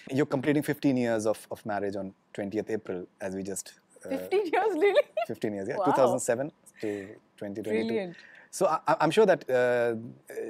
You're completing 15 years of marriage on 20th April, as we just 15 years, really? 15 years, yeah. Wow. 2007 to 2022. Brilliant. So I'm sure that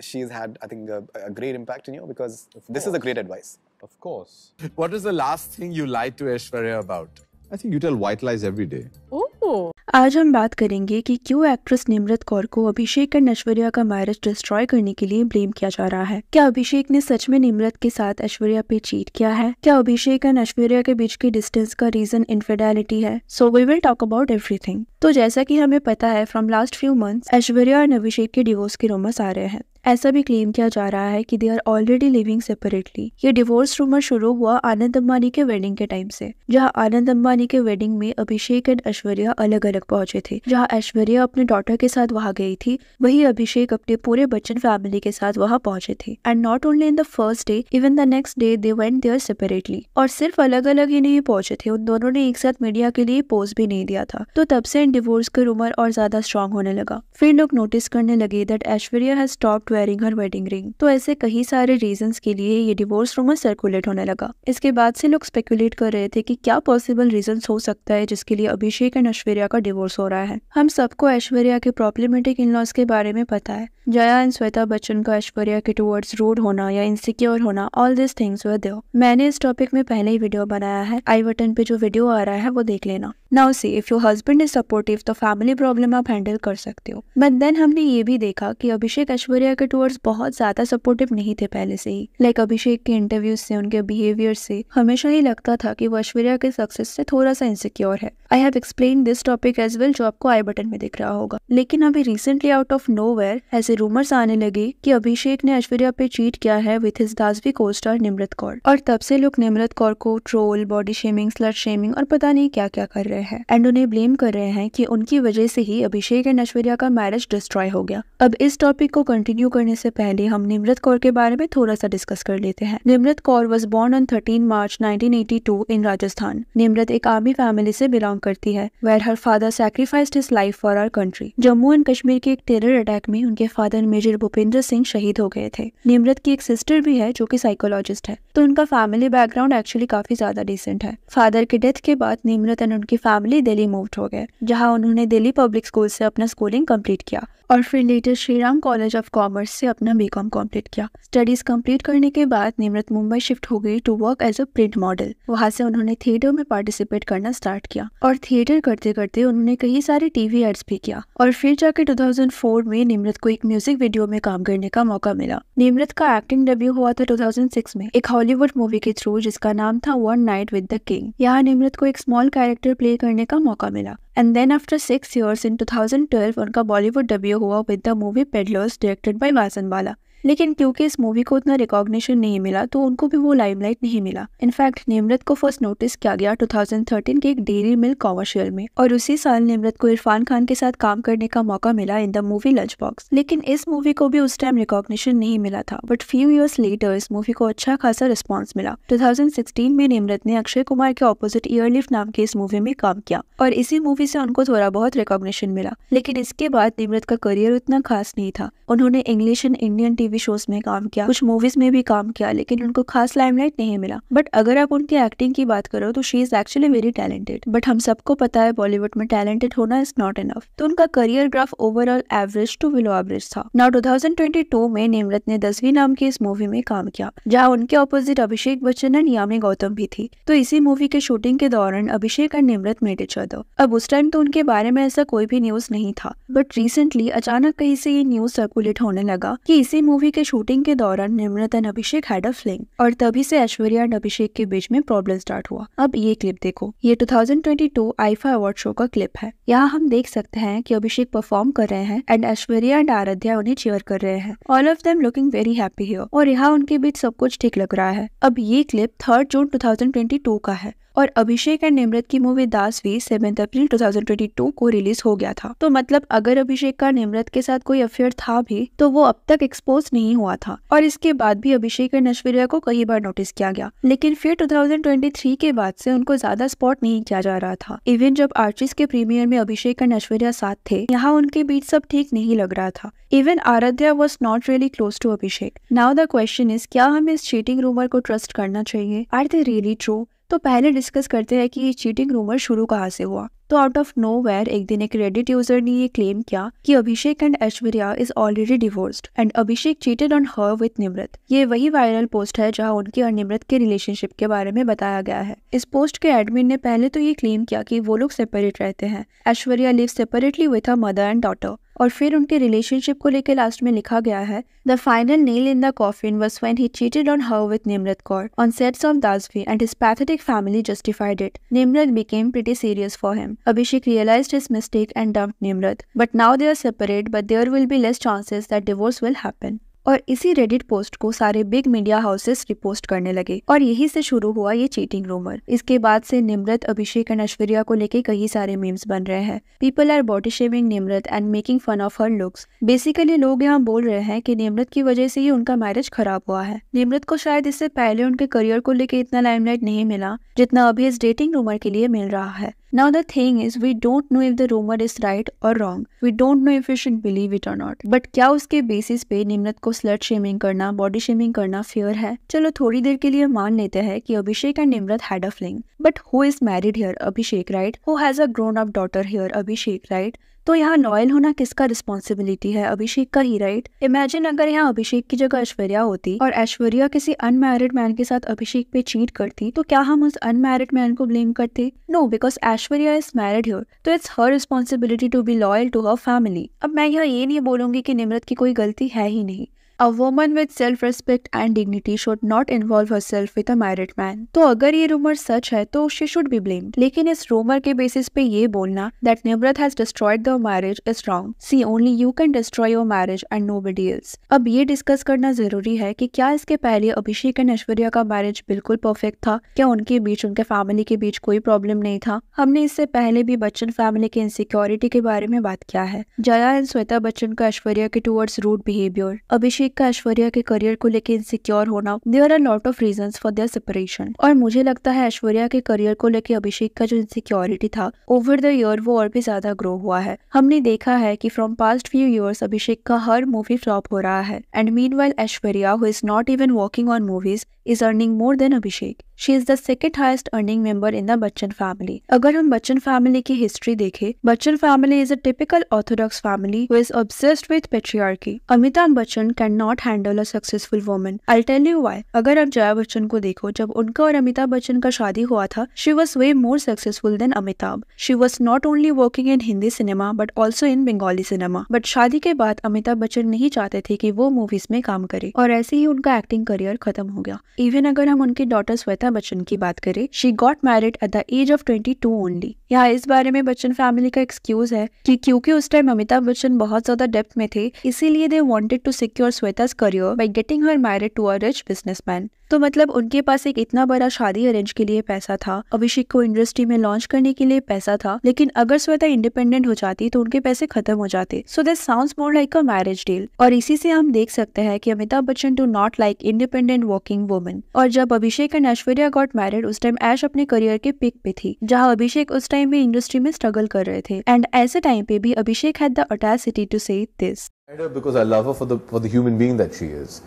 she's had, I think, a great impact on you, because this is a great advice. Of course. What is the last thing you lied to Aishwarya about? I think you tell white lies every day. Ooh. आज हम बात करेंगे कि क्यों actress Nimrat Kaur को अभिषेक and Aishwarya का marriage destroy करने के लिए ब्लेम किया जा रहा है। क्या अभिषेक ने सच में निम्रत के साथ ऐश्वर्या पे चीट किया है? क्या अभिषेक एंड ऐश्वर्या के बीच की डिस्टेंस का रीजन इनफिडेलिटी है? So we will talk about everything. तो जैसा कि हमें पता है, from last few months Aishwarya and Abhishek के डिवोर्स के रूमर्स आ रहे हैं। ऐसा भी क्लेम किया जा रहा है कि they are already living separately. ये डिवोर्स रूमर शुरू हुआ आनंद अंबानी के वेडिंग के टाइम से, जहां आनंद अंबानी के वेडिंग में अभिषेक एंड ऐश्वर्या अलग अलग पहुंचे थे। जहां ऐश्वर्या अपने डॉटर के साथ वहां गई थी, वही अभिषेक अपने पूरे बच्चन फैमिली के साथ वहां पहुंचे थे। And not only in the first day, even the next day they went there separately. और सिर्फ अलग अलग ही नहीं पहुंचे थे, उन दोनों ने एक साथ मीडिया के लिए पोज भी नहीं दिया था। तो तब से इन डिवोर्स का रूमर और ज्यादा स्ट्रॉन्ग होने लगा। फिर लोग नोटिस करने लगे that Aishwarya has stopped wearing her wedding ring. तो ऐसे कई सारे रीजंस के लिए ये डिवोर्स रूमर सर्कुलेट होने लगा। इसके बाद से लोग स्पेकुलेट कर रहे थे कि क्या पॉसिबल रीजंस हो सकता है जिसके लिए अभिषेक एंड ऐश्वर्या का डिवोर्स हो रहा है। हम सबको ऐश्वर्या के प्रॉब्लमेटिक इन-लॉज के बारे में पता है। जया एंड श्वेता बच्चन का ऐश्वर्या के टुवर्ड्स रूड होना या इनसिक्योर होना, all this things were there. मैंने इस टॉपिक में पहले ही वीडियो बनाया है, आई बटन पे जो वीडियो आ रहा है वो देख लेना। Now see, if your husband is supportive तो फैमिली प्रॉब्लम आप हैंडल कर सकते हो। बट देन हमने ये भी देखा कि अभिषेक ऐश्वर्या के टुवर्ड्स बहुत ज्यादा सपोर्टिव नहीं थे पहले से ही। लाइक अभिषेक के इंटरव्यूज से, उनके बिहेवियर से हमेशा ही लगता था कि वो ऐश्वर्या के सक्सेस से थोड़ा सा इनसिक्योर है। I have explain this topic as well, जो आपको आई बटन में दिख रहा होगा। लेकिन अभी रिसेंटली आउट ऑफ नोवेयर ऐसे रूमर्स आने लगे कि अभिषेक ने ऐश्वर्या पे चीट किया है with his Dasvi costar Nimrat Kaur. और तब से लोग निम्रत कौर को troll, body shaming, slut shaming और पता नहीं क्या क्या कर रहे हैं। एंड उन्हें ब्लेम कर रहे हैं कि उनकी वजह से ही अभिषेक एंड ऐश्वर्या का मैरिज डिस्ट्रॉय हो गया। अब इस टॉपिक को कंटिन्यू करने से पहले हम निम्रत कौर के बारे में थोड़ा सा डिस्कस कर लेते हैं। Nimrat Kaur was born on 13 March 1982 in Rajasthan. Nimrat एक आर्मी फैमिली से बिलोंग करती है, where her father sacrificed his life for our country. Jammu and Kashmir के एक टेरर अटैक में उनके फादर मेजर भूपेंद्र सिंह शहीद हो गए थे। निम्रत की एक सिस्टर भी है जो कि साइकोलॉजिस्ट है, तो उनका फैमिली बैकग्राउंड एक्चुअली काफी ज्यादा डिसेंट है। फादर के डेथ के बाद निम्रत एंड उनकी फैमिली दिल्ली मूव्ड हो गए, जहां उन्होंने दिल्ली पब्लिक स्कूल से अपना स्कूलिंग कंप्लीट किया और फिर later Shriram college of commerce से अपना बीकॉम कंप्लीट किया। स्टडीज कंप्लीट करने के बाद निम्रत मुंबई शिफ्ट हो गई to work as a print model. वहां से उन्होंने थिएटर में पार्टिसिपेट करना स्टार्ट किया और थिएटर करते करते उन्होंने कई सारे टीवी एड्स भी किया। और फिर जाके 2004 में निम्रत को एक म्यूजिक वीडियो में काम करने का मौका मिला। निम्रत का एक्टिंग डेब्यू हुआ था 2006 में एक हॉलीवुड मूवी के थ्रू, जिसका नाम था one night with the king. यहाँ निम्रत को एक स्मॉल कैरेक्टर प्ले करने का मौका मिला। And then after 6 years in 2012 उनका बॉलीवुड डेब्यू हुआ with the movie Peddlers, directed by Vasan Bala. लेकिन क्योंकि इस मूवी को उतना रिकॉग्निशन नहीं मिला तो उनको भी वो लाइमलाइट नहीं मिला। इनफैक्ट निम्रत को फर्स्ट नोटिस किया गया 2013 के एक डेयरी मिल्क कॉमर्शियल में, और उसी साल निम्रत को इरफान खान के साथ काम करने का मौका मिला in the movie lunch box. लेकिन इस मूवी को भी उस टाइम रिकॉग्निशन नहीं मिला था, बट फ्यू ईयर्स लेटर इस मूवी को अच्छा खासा रिस्पॉन्स मिला। 2016 में निम्रत ने अक्षय कुमार के ऑपोजिट एयरलिफ्ट नाम के इस मूवी में काम किया और इसी मूवी से उनको थोड़ा बहुत रिकॉग्निशन मिला। लेकिन इसके बाद निम्रत का करियर उतना खास नहीं था। उन्होंने English and Indian TV shows में काम किया, कुछ मूवीज में भी काम किया, लेकिन उनको खास लाइमलाइट नहीं मिला। बट अगर आप उनकी एक्टिंग की बात करो तो she is actually very talented. But हम सबको पता है बॉलीवुड में टैलेंटेड होना इज नॉट इनफ, तो उनका career graph overall average to below average था। नाउ 2022 में निम्रत ने 10वीं नाम की इस मूवी में काम किया, जहाँ उनके ऑपोजिट अभिषेक बच्चन एंड यामी गौतम भी थी। तो इसी मूवी के शूटिंग के दौरान Abhishek and Nimrat met each other. अब उस टाइम तो उनके बारे में ऐसा कोई भी न्यूज नहीं था, बट रिसेंटली अचानक कहीं से ये न्यूज सर्कुलेट होने लगा कि इसी मूवी के शूटिंग के दौरान Nimrat and Abhishek had a fling, और तभी से ऐश्वर्या एंड अभिषेक के बीच में प्रॉब्लम स्टार्ट हुआ। अब ये क्लिप देखो, ये 2022 आईफा अवार्ड शो का क्लिप है। यहाँ हम देख सकते हैं कि अभिषेक परफॉर्म कर रहे हैं एंड ऐश्वर्या एंड आराध्या उन्हें चीयर कर रहे हैं। All of them looking very happy here, और यहाँ उनके बीच सब कुछ ठीक लग रहा है। अब ये क्लिप 3 जून 2022 का है और अभिषेक एंड निम्रत की मूवी दास भी 7 अप्रैल 2022 को रिलीज हो गया था। तो मतलब अगर अभिषेक का निम्रत के साथ कोई अफेयर था भी तो वो अब तक एक्सपोज नहीं हुआ था और इसके बाद भी अभिषेक एंड ऐश्वर्या को कई बार नोटिस किया गया, लेकिन फिर 2023 के बाद से उनको ज्यादा स्पॉट नहीं किया जा रहा था। इवन जब आर्चिस के प्रीमियर में अभिषेक एंड ऐश्वर्या साथ थे, यहाँ उनके बीच सब ठीक नहीं लग रहा था। Even Aaradhya was not really close to Abhishek. Now the question is, क्या हमें इस चीटिंग रूमर को ट्रस्ट करना चाहिए? Are they really true? तो पहले डिस्कस करते हैं कि ये चीटिंग रूमर शुरू कहाँ से हुआ। तो आउट ऑफ नोवेयर एक दिन एक रेडिट यूजर ने ये क्लेम किया कि Abhishek and Aishwarya is already divorced and Abhishek cheated on her with Nimrat. ये वही वायरल पोस्ट है जहां उनके और निम्रत के रिलेशनशिप के बारे में बताया गया है। इस पोस्ट के एडमिन ने पहले तो ये क्लेम किया कि वो लोग सेपरेट रहते हैं, Aishwarya live separately with her mother and daughter, और फिर उनके रिलेशनशिप को लेकर लास्ट में लिखा गया है, the final nail in the coffin was when he cheated on her with Nimrat Kaur on sets of Dasvi and his pathetic family justified it. Nimrat became pretty serious for him. Abhishek realized his mistake and dumped Nimrat. But now they are separate, but there will be less chances that divorce will happen. और इसी Reddit post को सारे big media houses repost करने लगे और यही से शुरू हुआ ये चीटिंग रूमर। इसके बाद से निम्रत, अभिषेक एंड ऐश्वर्या को लेके कई सारे मीम्स बन रहे हैं। People are body shaming Nimrat and making fun of her looks. Basically लोग यहाँ बोल रहे हैं कि निम्रत की वजह से ही उनका मैरिज खराब हुआ है। निम्रत को शायद इससे पहले उनके करियर को लेके इतना लाइमलाइट नहीं मिला जितना अभी इस डेटिंग रूमर के लिए मिल रहा है। Now the thing is, we don't know if the rumor is right or wrong. We don't know if we should believe it or not. But क्या उसके बेसिस पे निम्रत को स्लट शेमिंग करना, बॉडी शेमिंग करना फेयर है? चलो थोड़ी देर के लिए मान लेते हैं कि Abhishek and Nimrat had a fling. But who is married here? Abhishek, right? Who has a grown up daughter here? Abhishek, right? तो यहाँ लॉयल होना किसका रिस्पॉन्सिबिलिटी है? अभिषेक का ही, राइट? इमेजिन अगर यहाँ अभिषेक की जगह ऐश्वर्या होती और ऐश्वर्या किसी अनमैरिड मैन के साथ अभिषेक पे चीट करती, तो क्या हम उस अनमैरिड मैन को ब्लेम करते? No, because Aishwarya is married here, तो it's her responsibility to be loyal to her family. अब मैं यहाँ ये नहीं बोलूंगी कि निम्रत की कोई गलती है ही नहीं। A woman with self-respect and dignity should not involve herself with a married man. तो अगर ये रूमर सच है तो she should be blamed. लेकिन इस रूमर के बेसिस पे ये बोलना that Nimrat has destroyed the marriage is wrong. See, only you can destroy your marriage and nobody else. अब ये डिस्कस करना जरूरी है कि क्या इसके पहले अभिषेक एंड ऐश्वर्या का मैरिज बिल्कुल परफेक्ट था? क्या उनके बीच, उनके फैमिली के बीच कोई प्रॉब्लम नहीं था? हमने इससे पहले भी बच्चन फैमिली के इनसिक्योरिटी के बारे में बात किया है। जया एंड श्वेता बच्चन का ऐश्वर्या के टुवर्ड्स रूड बिहेवियर, अभिषेक का ऐश्वर्या के करियर को लेकर इनसिक्योर होना, there are lot of reasons for their separation. और मुझे लगता है ऐश्वर्या के करियर को लेकर अभिषेक का जो इनसिक्योरिटी था ओवर द ईयर वो और भी ज्यादा ग्रो हुआ है। हमने देखा है कि फ्रॉम पास्ट फ्यू ईयर्स अभिषेक का हर मूवी फ्लॉप हो रहा है and meanwhile Aishwarya, who is not even working on movies, is earning more than Abhishek. She is the second highest earning member in the Bachchan family. अगर हम Bachchan family की history देखें, Bachchan family is a typical orthodox family who is obsessed with patriarchy. Amitabh Bachchan cannot handle a successful woman. I'll tell you why. अगर आप जया बच्चन को देखो, जब उनका और अमिताभ बच्चन का शादी हुआ था, she was way more successful than Amitabh. She was not only working in Hindi cinema but also in Bengali cinema. But शादी के बाद अमिताभ बच्चन नहीं चाहते थे कि वो मूवीज में काम करे और ऐसे ही उनका एक्टिंग करियर खत्म हो गया। इवन अगर हम उनकी डॉटर श्वेता बच्चन की बात करें, she got married at the age of 22 only. यहाँ इस बारे में बच्चन फैमिली का एक्सक्यूज है कि क्योंकि उस टाइम अमिताभ बच्चन बहुत ज्यादा डेप्थ में थे, इसीलिए दे वांटेड टू सिक्योर श्वेता's career by getting her married to a rich businessman. तो मतलब उनके पास एक इतना बड़ा शादी अरेंज के लिए पैसा था, अभिषेक को इंडस्ट्री में लॉन्च करने के लिए पैसा था, लेकिन अगर श्वेता इंडिपेंडेंट हो जाती तो उनके पैसे खत्म हो जाते। So this sounds more like a marriage deal. और इसी से हम देख सकते हैं कि Amitabh Bachchan do not like independent working women. और जब अभिषेक एंड ऐश्वर्या गॉट मैरिड, उस टाइम ऐश अपने करियर के पिक पे थी, जहाँ अभिषेक उस टाइम भी इंडस्ट्री में स्ट्रगल कर रहे थे। एंड ऐसे टाइम पे भी अभिषेक हैड द ऑडेसिटी टू से this. Because I love her for the human being that she is.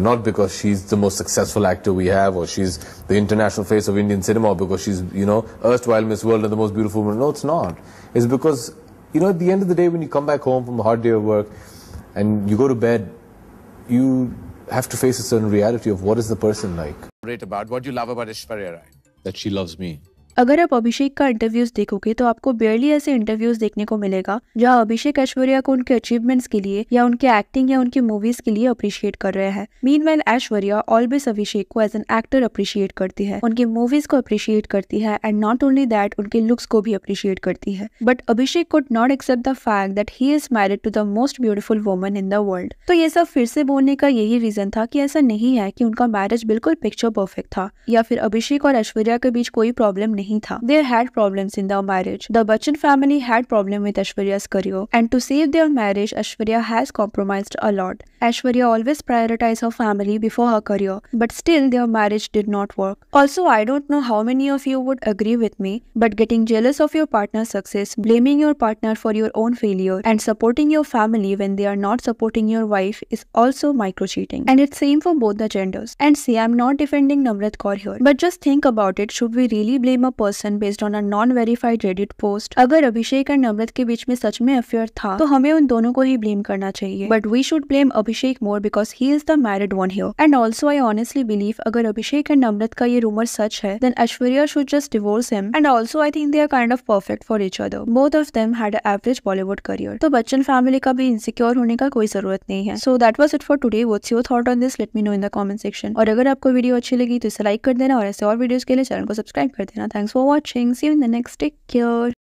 Not because she's the most successful actor we have, or she's the international face of Indian cinema, or because she's, erstwhile Miss World and the most beautiful woman. No, it's not. It's because, at the end of the day, when you come back home from a hard day of work and you go to bed, you have to face a certain reality of what is the person like. About what you love about Aishwarya Rai. That she loves me. अगर आप अभिषेक का interviews देखोगे तो आपको बेयरली ऐसे interviews देखने को मिलेगा जहाँ अभिषेक ऐश्वर्या को उनके अचीवमेंट्स के लिए या उनके एक्टिंग या उनकी मूवीज के लिए अप्रिशिएट कर रहे हैं। मीनवाइल ऐश्वर्या ऑलवेज अभिषेक को एज एन एक्टर अप्रिशिएट करती है, उनकी मूवीज को अप्रिशिएट करती है एंड नॉट ओनली दैट उनके लुक्स को भी अप्रिशिएट करती है। But Abhishek could not accept the fact that he is married to the most beautiful woman in the world. तो ये सब फिर से बोलने का यही रीजन था कि ऐसा नहीं है कि उनका मैरिज बिल्कुल पिक्चर परफेक्ट था या फिर अभिषेक और ऐश्वर्या के बीच कोई प्रॉब्लम नहीं था। There had problems in their marriage. The Bachchan family had problem with Aishwarya's career, and to save their marriage, Aishwarya has compromised a lot. Aishwarya always prioritized her family before her career, but still their marriage did not work. Also, I don't know how many of you would agree with me, but getting jealous of your partner's success, blaming your partner for your own failure, and supporting your family when they are not supporting your wife is also micro-cheating. And it's same for both the genders. And see, I'm not defending Namrat Kaur here, but just think about it. Should we really blame a person based on a non-verified Reddit post? अगर अभिषेक और नम्रत के बीच में सच में affair था तो हमें उन दोनों को ही ब्लेम करना चाहिए, but we should blame Abhishek more because he is the married one here. And also I honestly believe अगर अभिषेक और नम्रत का ये rumor सच है then Aishwarya should just divorce him. And also I think they are kind of perfect for each other. Both of them had an average Bollywood career. तो Bachchan family का भी insecure होने का कोई जरूरत नहीं है. So that was it for today. What's your thought on this? Let me know in the comment section. और अगर आपको वीडियो अच्छी लगी तो इसे लाइक कर देना और ऐसे और वीडियोस के लिए चैनल को सब्सक्राइब कर देना. Thanks for watching. See you in the next. Take care.